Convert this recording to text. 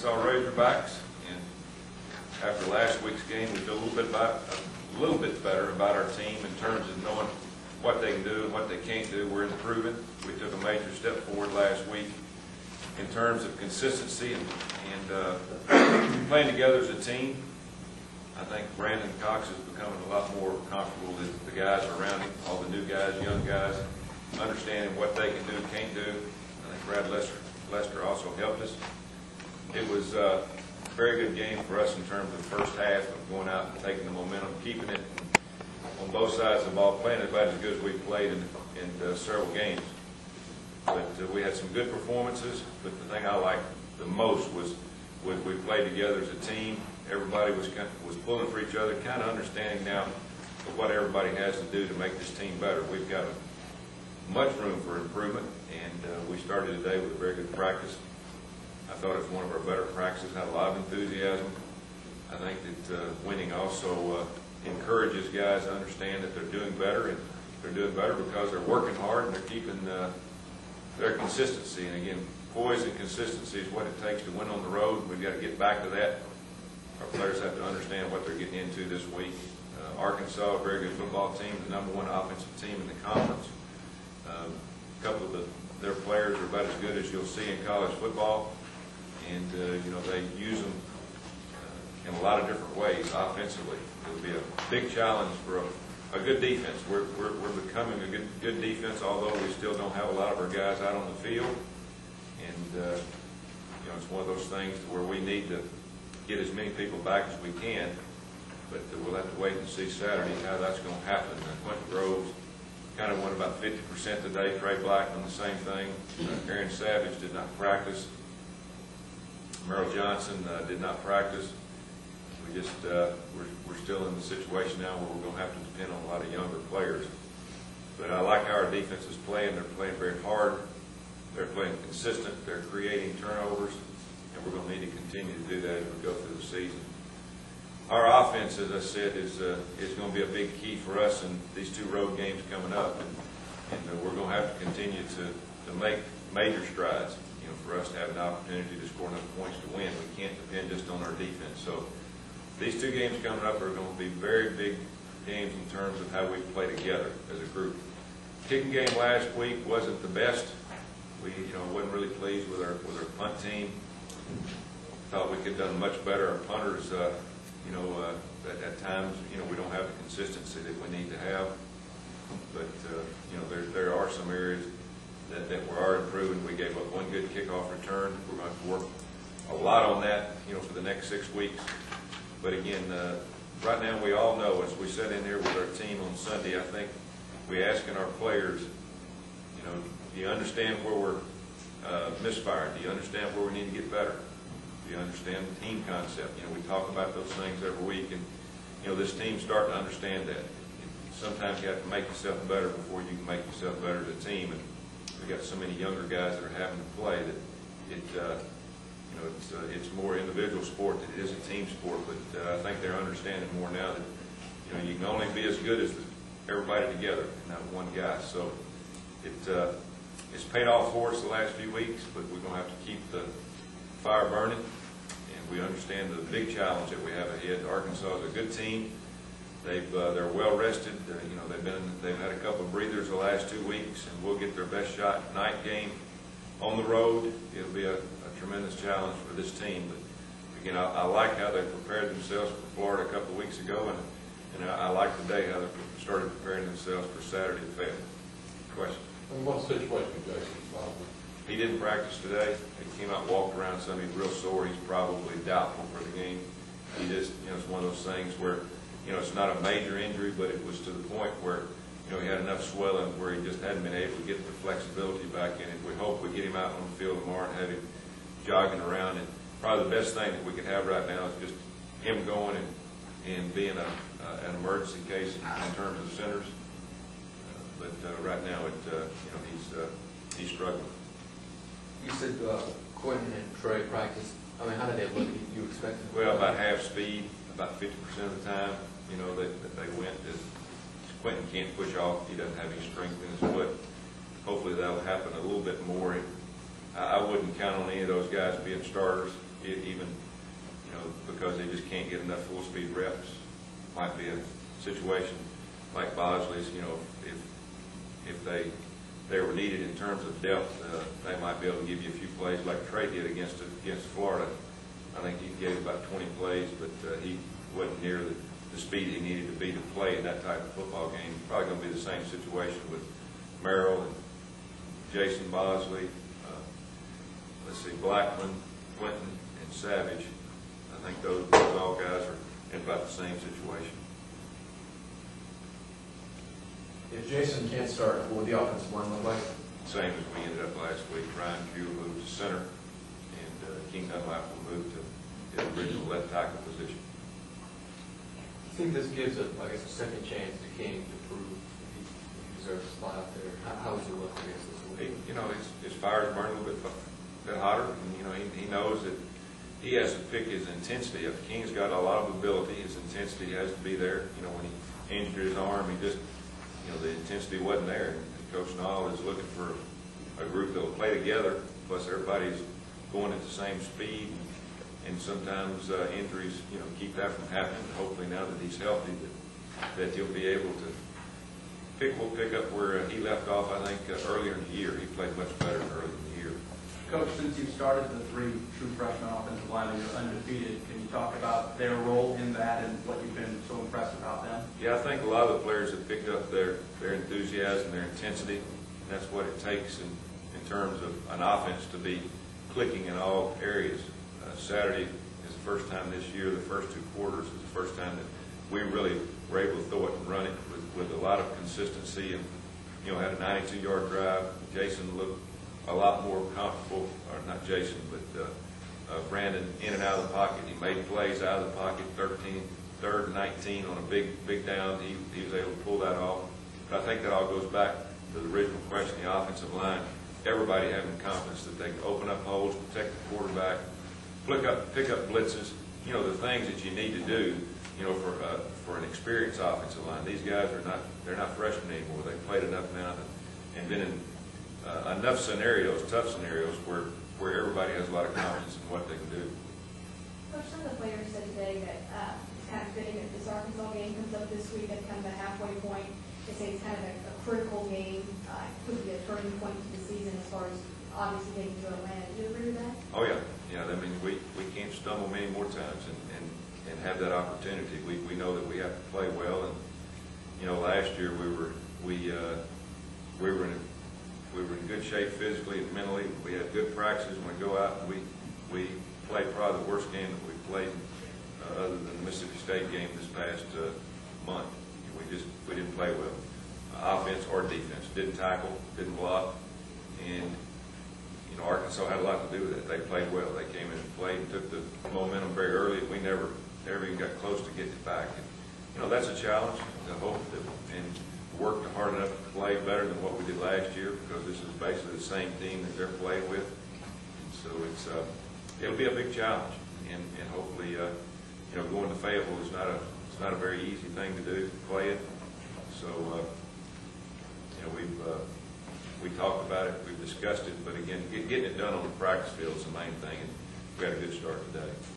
Arkansas Razorbacks, and after last week's game, we feel a little bit better about our team in terms of knowing what they can do and what they can't do. We're improving. We took a major step forward last week in terms of consistency and playing together as a team. I think Brandon Cox is becoming a lot more comfortable with the guys around him, all the new guys, young guys, understanding what they can do and can't do. I think Brad Lester also helped us. It was a very good game for us in terms of the first half of going out and taking the momentum, keeping it on both sides of the ball, playing about as good as we've played in several games. But we had some good performances, but the thing I liked the most was we played together as a team. Everybody was pulling for each other, kind of understanding now what everybody has to do to make this team better. We've got much room for improvement, and we started today with a very good practice. I thought it was one of our better practices, had a lot of enthusiasm. I think that winning also encourages guys to understand that they're doing better, and they're doing better because they're working hard and they're keeping their consistency. And again, poise and consistency is what it takes to win on the road. We've got to get back to that. Our players have to understand what they're getting into this week. Arkansas, a very good football team, the #1 offensive team in the conference. A couple of their players are about as good as you'll see in college football, and you know, they use them in a lot of different ways offensively. It'll be a big challenge for a good defense. We're becoming a good defense, although we still don't have a lot of our guys out on the field. And you know, it's one of those things where we need to get as many people back as we can, but we'll have to wait and see Saturday how that's going to happen. Quentin Groves kind of went about 50% today. Trey Blackman the same thing. Aaron Savage did not practice. Merrill Johnson did not practice. We just we're still in the situation now where we're going to have to depend on a lot of younger players. But I like how our defense is playing. They're playing very hard. They're playing consistent. They're creating turnovers, and we're going to need to continue to do that as we go through the season. Our offense, as I said, is going to be a big key for us in these 2 road games coming up, and we're going to have to continue to make major strides. You know, for us to have an opportunity to score enough points to win, we can't depend just on our defense. So these 2 games coming up are going to be very big games in terms of how we play together as a group. Kicking game last week wasn't the best. We, you know, wasn't really pleased with our punt team. Thought we could have done much better. Our punters, you know, at times, you know, we don't have the consistency that we need to have. But you know, there are some areas that we are improving. We gave up 1 good kickoff return. We're going to have to work a lot on that, you know, for the next 6 weeks. But again, right now we all know, as we sat in here with our team on Sunday, I think we asking our players, you know, do you understand where we're misfiring? Do you understand where we need to get better? Do you understand the team concept? You know, we talk about those things every week, and you know, this team's starting to understand that. Sometimes you have to make yourself better before you can make yourself better as a team, and we got so many younger guys that are having to play that it, you know, it's more individual sport than it is a team sport. But I think they're understanding more now that, you know, you can only be as good as everybody together, and not one guy. So it's paid off for us the last few weeks, but we're going to have to keep the fire burning, and we understand the big challenge that we have ahead. Arkansas is a good team. They're well rested. You know, they've had a couple of breathers the last 2 weeks, and we'll get their best shot. Night game on the road. It'll be a tremendous challenge for this team. But again, I like how they prepared themselves for Florida a couple of weeks ago, and I like today how they started preparing themselves for Saturday at Fed. Question? In what situation, Jason? He didn't practice today. He came out and walked around Sunday real sore. He's probably doubtful for the game. He just, you know, it's one of those things where, you know, it's not a major injury, but it was to the point where, you know, he had enough swelling where he just hadn't been able to get the flexibility back in it. We hope we get him out on the field tomorrow and have him jogging around. And probably the best thing that we could have right now is just him going and being an emergency case in terms of centers. But right now, you know, he's struggling. You said Quentin and Trey practice. I mean, how did they look? You expected? Well, about half speed, about 50% of the time. You know, they went. Quentin can't push off. He doesn't have any strength in his foot. Hopefully, that'll happen a little bit more. I wouldn't count on any of those guys being starters. even, because they just can't get enough full-speed reps. Might be a situation like Bosley's, if they were needed in terms of depth, they might be able to give you a few plays like Trey did against Florida. I think he gave about 20 plays, but he wasn't near the speed he needed to be to play in that type of football game. Probably going to be the same situation with Merrill and Jason Bosley, Blackman, Quentin, and Savage. I think those all guys are in about the same situation. If Jason can't start, what would the offensive line look like? Same as we ended up last week. Ryan Pugh moved to center, and King Dunlap will move to his original left tackle position. I think this gives a second chance to King to prove if he deserves a spot out there. How would you look against this week? His fire's burning a little bit hotter, and he knows that he has to pick his intensity. If King's got a lot of ability, his intensity has to be there. When he injured his arm, he just, the intensity wasn't there. And Coach Nall is looking for a group that will play together, plus everybody's going at the same speed, and sometimes injuries, keep that from happening. Hopefully now that he's healthy, that he'll be able to pick up where he left off, I think, earlier in the year. He played much better early in the year. Coach, since you've started the 3 true freshman offensive linemen, you're undefeated. Can you talk about their role in that and what you've been so impressed about them? Yeah, I think a lot of the players have picked up their enthusiasm, their intensity. That's what it takes in terms of an offense to be clicking in all areas. Saturday is the first time this year, the first 2 quarters is the first time that we really were able to throw it and run it with a lot of consistency, and had a 92-yard drive. Jason looked a lot more comfortable, or not Jason, but Brandon in and out of the pocket. He made plays out of the pocket, 3rd and 19 on a big down. He was able to pull that off. But I think that all goes back to the original question, the offensive line. Everybody having confidence that they can open up holes, protect the quarterback, pick up blitzes, the things that you need to do, for an experienced offensive line. These guys they're not freshmen anymore. They've played enough now and been in enough scenarios, tough scenarios, where everybody has a lot of confidence in what they can do. Coach, some of the players said today that it's kind of fitting that this Arkansas game comes up this week at kind of a halfway point. They say it's kind of a critical game. It could be a turning point to the season as far as obviously getting to Atlanta. Do you agree with that? Oh yeah. That means we can't stumble many more times and have that opportunity. We know that we have to play well, and last year we were in good shape physically and mentally. We had good practices, and we go out and we played probably the worst game that we played other than the Mississippi State game this past month. We didn't play well, offense or defense. Didn't tackle, didn't block, and Arkansas had a lot to do with it. They played well. They came in and played and took the momentum very early. We never even got close to getting it back. And, that's a challenge to hope that and work hard enough to play better than what we did last year, because this is basically the same team that they're playing with. And so it'll be a big challenge, and hopefully going to Fayetteville is not a very easy thing to do, play it. So we talked about it, we've discussed it, but again, getting it done on the practice field is the main thing, and we had a good start today.